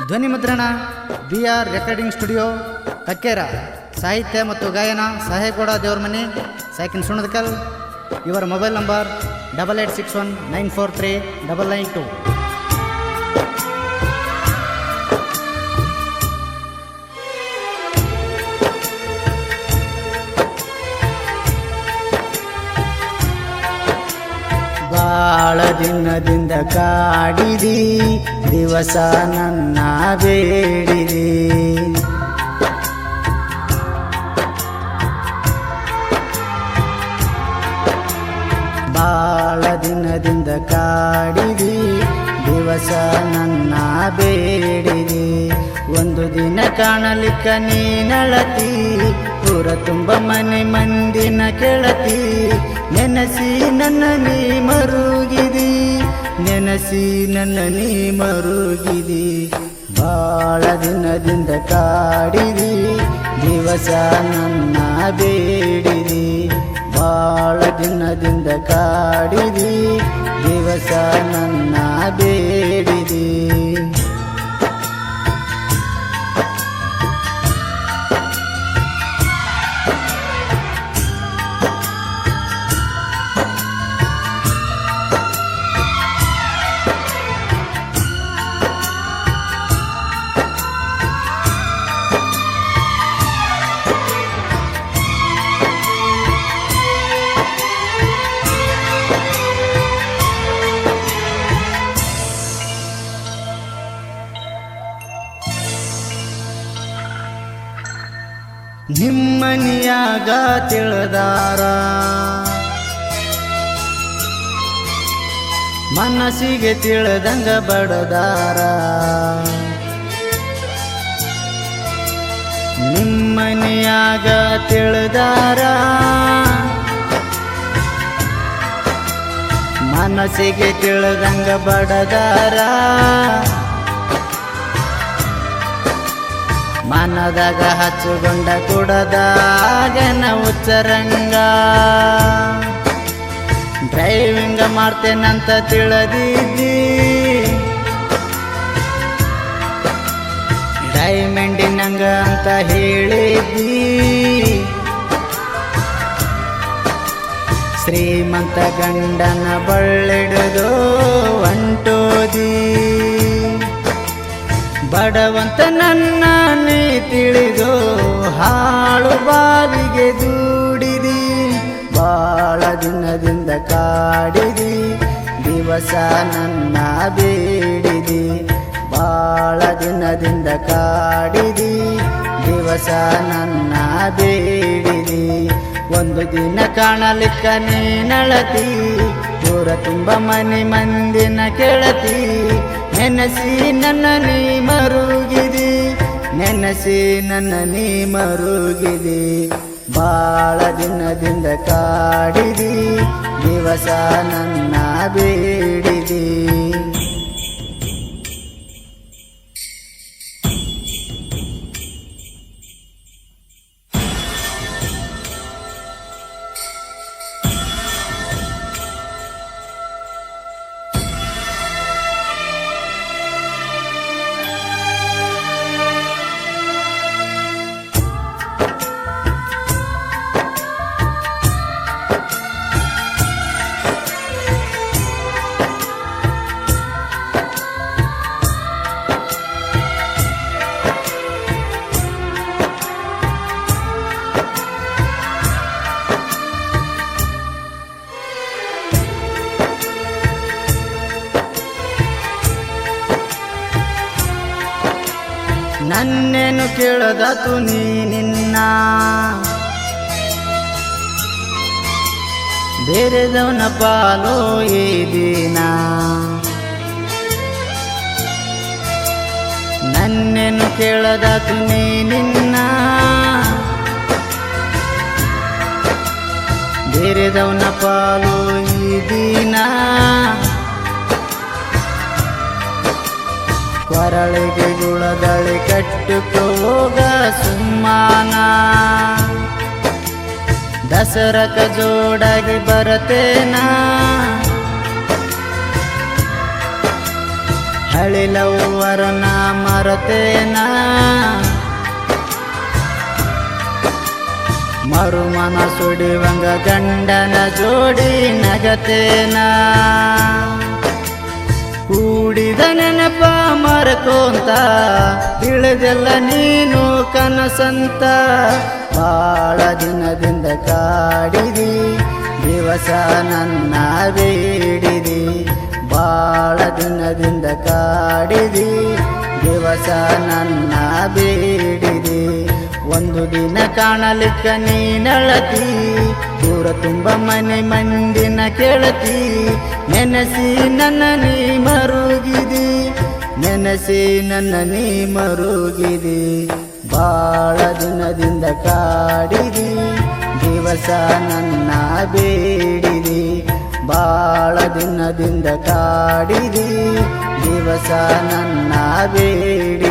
ಧ್ವನಿ ಮುದ್ರಣ BR recording studio ಕಕ್ಕೇರ. ಸಾಹಿತ್ಯ ಮತ್ತು ಗಾಯನ ಸಾಹೇಗೌಡ ದೇವರಮನೆ, ಸಾಕಿನ್ ಸುಣದಕಲ್. ಇವರ ಮೊಬೈಲ್ ನಂಬರ್ 8861943992. ಬಾಳ ದಿನದಿಂದ ಕಾಡಿದಿ, ದಿವಸ ನನ್ನ ಬೇಡಿದಿ. ಬಾಳ ದಿನದಿಂದ ಕಾಡಿದಿ, ದಿವಸ ನನ್ನ ಬೇಡಿದಿ. ಒಂದು ದಿನ ಕಾಣಲಿಕ್ಕ ನೀನಳತಿ, ಊರ ತುಂಬ ಮನೆ ಮಂದಿನ ಕೆಳತಿ. ನೆನಸಿ ನನ್ನ ನೀ ಮರುಗಿದಿ, ನೆನಸಿ ನನ್ನ ನೀ ಮರುಗಿದಿ. ಬಾಳ ದಿನದಿಂದ ಕಾಡಿದಿ, ದಿವಸ ನನ್ನ ಬೇಡಿದಿ. ಬಾಳ ದಿನದಿಂದ ಕಾಡಿದಿ, ದಿವಸ ನನ್ನ ಬೇಡಿದಿ. ನಿಮ್ಮನಿಯಾಗ ತಿಳಿದಾರ, ಮನಸ್ಸಿಗೆ ತಿಳಿದಂಗ ಬಡದಾರ. ನಿಮ್ಮನಿಯಾಗ ತಿಳಿದಾರ, ಮನಸ್ಸಿಗೆ ತಿಳಿದಂಗ ಬಡದಾರ. ಮನದಾಗ ಹಚ್ಚುಗೊಂಡ ಕುಡದಾಗನ ಉಚ್ಚರಂಗ. ಡ್ರೈವಿಂಗ್ ಮಾಡ್ತೇನಂತ ತಿಳಿದಿದ್ದಿ, ಡೈಮಂಡಿನಂಗ ಅಂತ ಹೇಳಿದ್ದಿ. ಶ್ರೀಮಂತ ಗಂಡನ ಬಳ್ಳಿಡಿದು ಹೊಂಟೋದಿ. ಬಡವಂತ ನನ್ನ ನೀ ತಿಳಿದು ಹಾಳು ಬಾವಿಗೆ ದೂಡಿದಿ. ಬಾಳ ದಿನದಿಂದ ಕಾಡಿದಿ, ದಿವಸ ನನ್ನ ಬೇಡಿದಿ. ಬಾಳ ದಿನದಿಂದ ಕಾಡಿದಿ, ದಿವಸ ನನ್ನ ಬೇಡಿದಿ. ಒಂದು ದಿನ ಕಾಣಲಿಕ್ಕ ನೀನಳತಿ, ಊರ ತುಂಬ ಮನೆ ಮಂದಿನ ಕೆಳತಿ. ನೆನಸಿ ನನ್ನ ನೀ ಮರುಗಿದಿ, ನೆನಸಿ ನನ್ನ ನೀ ಮರುಗಿದಿ. ಬಾಳ ದಿನದಿಂದ ಕಾಡಿದಿ, ದಿವಸ ನನ್ನ ಬೇಡಿದಿ. ನನ್ನೇನು ಕೇಳದತು ನೀ ನಿನ್ನ, ಬೇರೆದವನ ಪಾಲು ಈ ದಿನ. ನನ್ನೇನು ಕೇಳದತು ನೀ ನಿನ್ನ, ಬೇರೆದವನ ಪಾಲು ಈ ದಿನ. ಕೊರಳಿಗೆ ಗುಳದಳಿ ಕಟ್ಟುಕೋಗ ಸುಮ್ಮಾನ. ದಸರಕ ಜೋಡಾಗಿ ಬರತೇನ, ಹಳಿಲವ್ವರನ ಮರತೇನ ಮರುಮನ ಸುಡಿವಂಗ ಗಂಡನ ಜೋಡಿ ನಗತೇನ ಕೂಡಿದ ನೆನಪ ಮರಕೋಂತ ತಿಳಿದೆಲ್ಲ ನೀನು ಕನಸಂತ ಬಾಳ ದಿನದಿಂದ ಕಾಡಿದಿ ದಿವಸ ನನ್ನ ಬೇಡಿದಿ ಬಾಳ ದಿನದಿಂದ ಕಾಡಿದಿ ದಿವಸ ನನ್ನ ಬೇಡಿದಿ ಒಂದು ದಿನ ಕಾಣಲಿಕ್ಕ ನೀನಳತಿ ದೂರ ತುಂಬ ಮನೆ ಮಂದಿನ ಕೇಳತಿ ನೆನಸಿ ನನ್ನ ನೀ ಮರುಗಿದಿ ನೆನಸಿ ನನ್ನ ನೀ ಮರುಗಿದಿ ಬಾಳ ದಿನದಿಂದ ಕಾಡಿದಿ ದಿವಸ ನನ್ನ ಬೇಡಿದಿ ಬಾಳ ದಿನದಿಂದ ಕಾಡಿದಿ ದಿವಸ ನನ್ನ ಬೇಡಿ